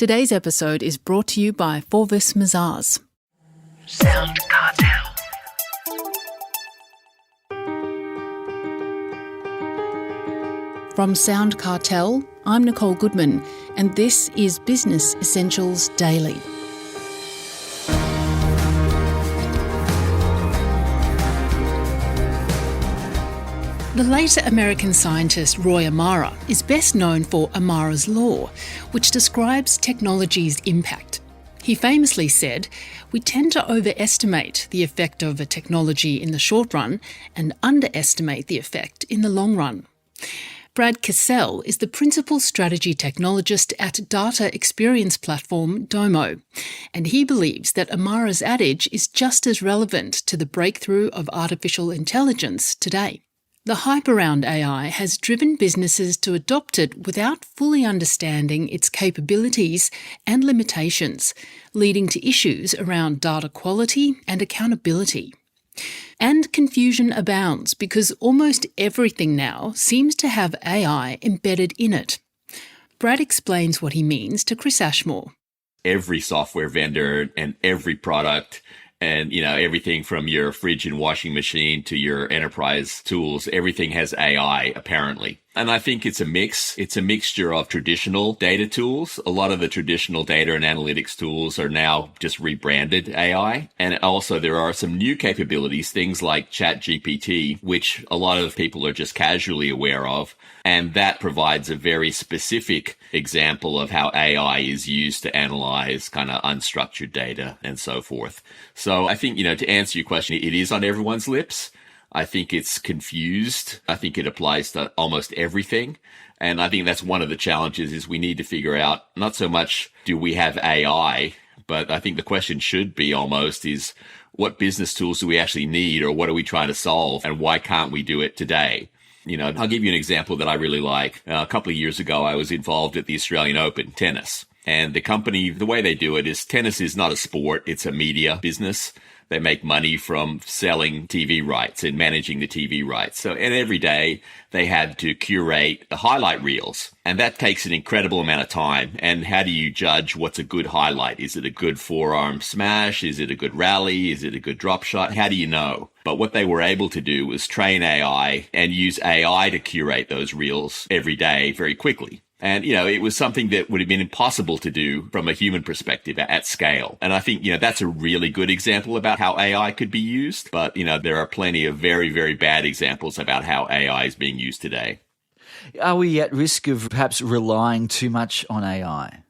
Today's episode is brought to you by Forvis Mazars. SoundCartel. From SoundCartel, I'm Nicole Goodman, and this is Business Essentials Daily. The late American scientist Roy Amara is best known for Amara's Law, which describes technology's impact. He famously said, "We tend to overestimate the effect of a technology in the short run and underestimate the effect in the long run." Brad Kasell is the principal strategy technologist at data experience platform Domo, and he believes that Amara's adage is just as relevant to the breakthrough of artificial intelligence today. The hype around AI has driven businesses to adopt it without fully understanding its capabilities and limitations, leading to issues around data quality and accountability. And confusion abounds because almost everything now seems to have AI embedded in it. Brad explains what he means to Chris Ashmore. Every software vendor and every product and, everything from your fridge and washing machine to your enterprise tools, everything has AI, apparently. And I think it's a mix. It's a mixture of traditional data tools. A lot of the traditional data and analytics tools are now just rebranded AI. And also there are some new capabilities, things like ChatGPT, which a lot of people are just casually aware of. And that provides a very specific example of how AI is used to analyze kind of unstructured data and so forth. So I think, to answer your question, it is on everyone's lips. I think it's confused. I think it applies to almost everything. And I think that's one of the challenges is we need to figure out not so much do we have AI, but I think the question should be almost is what business tools do we actually need or what are we trying to solve and why can't we do it today? I'll give you an example that I really like. A couple of years ago, I was involved at the Australian Open tennis. And the company, the way they do it is tennis is not a sport. It's a media business. They make money from selling TV rights and managing the TV rights. And every day they had to curate the highlight reels. And that takes an incredible amount of time. And how do you judge what's a good highlight? Is it a good forearm smash? Is it a good rally? Is it a good drop shot? How do you know? But what they were able to do was train AI and use AI to curate those reels every day very quickly. And, it was something that would have been impossible to do from a human perspective at scale. And I think, that's a really good example about how AI could be used. But, there are plenty of very, very bad examples about how AI is being used today. Are we at risk of perhaps relying too much on AI?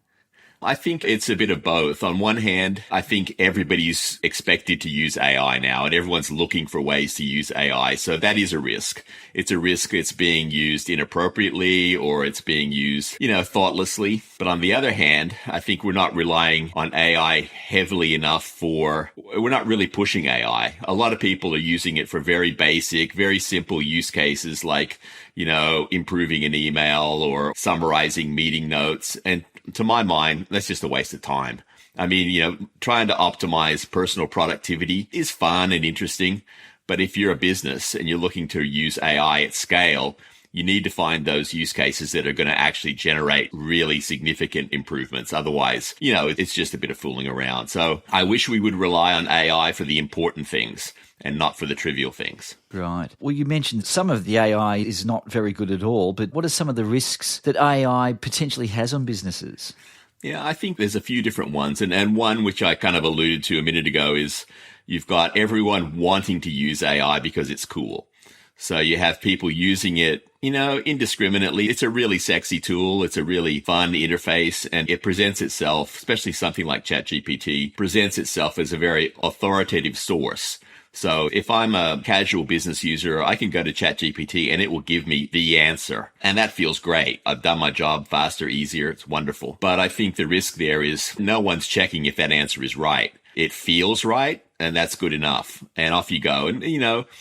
I think it's a bit of both. On one hand, I think everybody's expected to use AI now and everyone's looking for ways to use AI. So that is a risk. It's a risk it's being used inappropriately or it's being used, thoughtlessly. But on the other hand, I think we're not relying on AI heavily enough we're not really pushing AI. A lot of people are using it for very basic, very simple use cases like, improving an email or summarizing meeting notes. And to my mind, that's just a waste of time. I mean, trying to optimize personal productivity is fun and interesting. But if you're a business and you're looking to use AI at scale, you need to find those use cases that are going to actually generate really significant improvements. Otherwise, it's just a bit of fooling around. So I wish we would rely on AI for the important things and not for the trivial things. Right. Well, you mentioned some of the AI is not very good at all, but what are some of the risks that AI potentially has on businesses? Yeah, I think there's a few different ones. And one which I kind of alluded to a minute ago is you've got everyone wanting to use AI because it's cool. So you have people using it, indiscriminately. It's a really sexy tool. It's a really fun interface, and it presents itself, especially something like ChatGPT, presents itself as a very authoritative source. So if I'm a casual business user, I can go to ChatGPT and it will give me the answer. And that feels great. I've done my job faster, easier. It's wonderful. But I think the risk there is no one's checking if that answer is right. It feels right, and that's good enough. And off you go. And,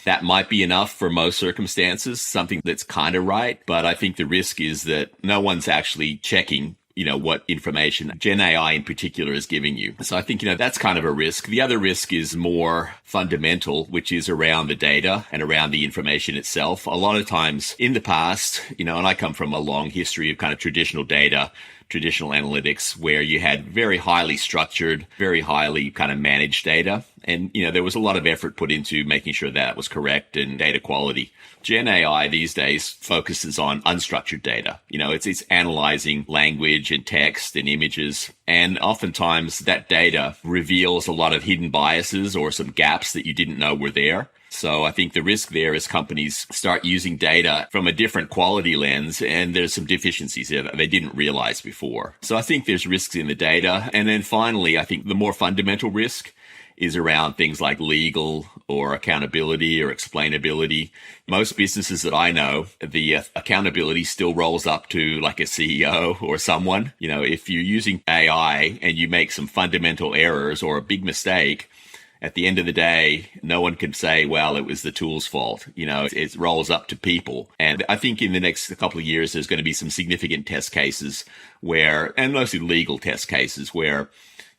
that might be enough for most circumstances, something that's kind of right. But I think the risk is that no one's actually checking, what information Gen AI in particular is giving you. So I think, that's kind of a risk. The other risk is more fundamental, which is around the data and around the information itself. A lot of times in the past, and I come from a long history of kind of traditional data, traditional analytics, where you had very highly structured, very highly kind of managed data. And, there was a lot of effort put into making sure that was correct and data quality. Gen AI these days focuses on unstructured data. It's analyzing language and text and images. And oftentimes that data reveals a lot of hidden biases or some gaps that you didn't know were there. So I think the risk there is companies start using data from a different quality lens, and there's some deficiencies there that they didn't realize before. So I think there's risks in the data. And then finally, I think the more fundamental risk is around things like legal or accountability or explainability. Most businesses that I know, the accountability still rolls up to like a CEO or someone. If you're using AI and you make some fundamental errors or a big mistake, at the end of the day, no one can say, well, it was the tool's fault. It rolls up to people. And I think in the next couple of years, there's going to be some significant test cases and mostly legal test cases where,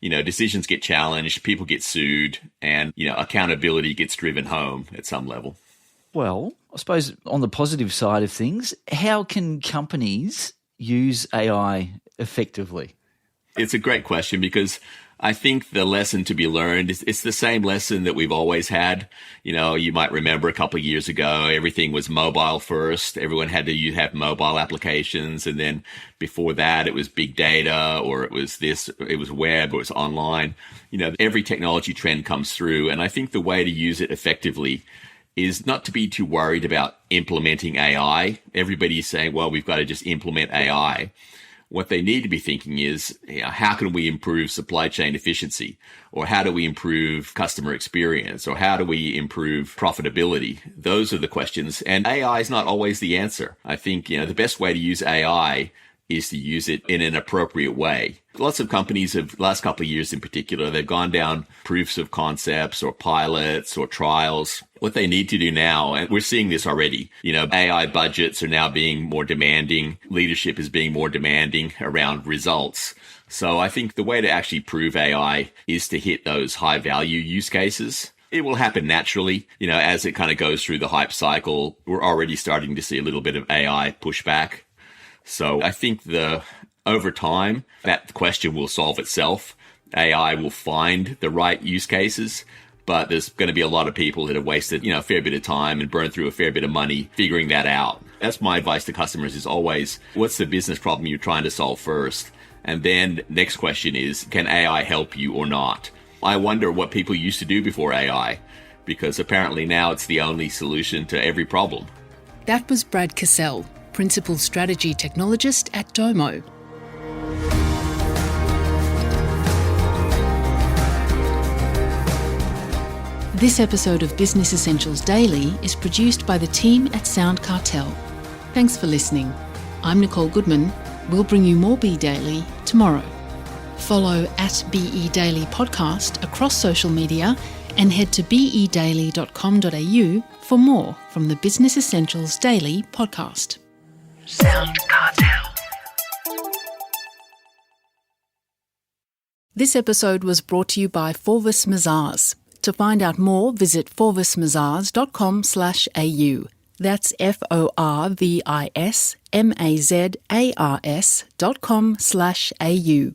decisions get challenged, people get sued, and, accountability gets driven home at some level. Well, I suppose on the positive side of things, how can companies use AI effectively? It's a great question because I think the lesson to be learned is it's the same lesson that we've always had. You might remember a couple of years ago, everything was mobile first. Everyone had to have mobile applications. And then before that, it was big data, or it was web, or it was online. Every technology trend comes through. And I think the way to use it effectively is not to be too worried about implementing AI. Everybody's saying, well, we've got to just implement AI. What they need to be thinking is, how can we improve supply chain efficiency? Or how do we improve customer experience? Or how do we improve profitability? Those are the questions. And AI is not always the answer. I think, the best way to use AI is to use it in an appropriate way. Lots of companies have, last couple of years in particular, they've gone down proofs of concepts or pilots or trials. What they need to do now, and we're seeing this already, AI budgets are now being more demanding. Leadership is being more demanding around results. So I think the way to actually prove AI is to hit those high value use cases. It will happen naturally, as it kind of goes through the hype cycle. We're already starting to see a little bit of AI pushback. So I think over time, that question will solve itself. AI will find the right use cases, but there's going to be a lot of people that have wasted, a fair bit of time and burned through a fair bit of money figuring that out. That's my advice to customers is always, what's the business problem you're trying to solve first? And then next question is, can AI help you or not? I wonder what people used to do before AI, because apparently now it's the only solution to every problem. That was Brad Kasell, Principal Strategy Technologist at Domo. This episode of Business Essentials Daily is produced by the team at SoundCartel. Thanks for listening. I'm Nicole Goodman. We'll bring you more Be Daily tomorrow. Follow at BE Daily Podcast across social media and head to bedaily.com.au for more from the Business Essentials Daily podcast. SoundCartel. This episode was brought to you by Forvis Mazars. To find out more, visit forvismazars.com/au. That's FORVISMAZARS.com/au.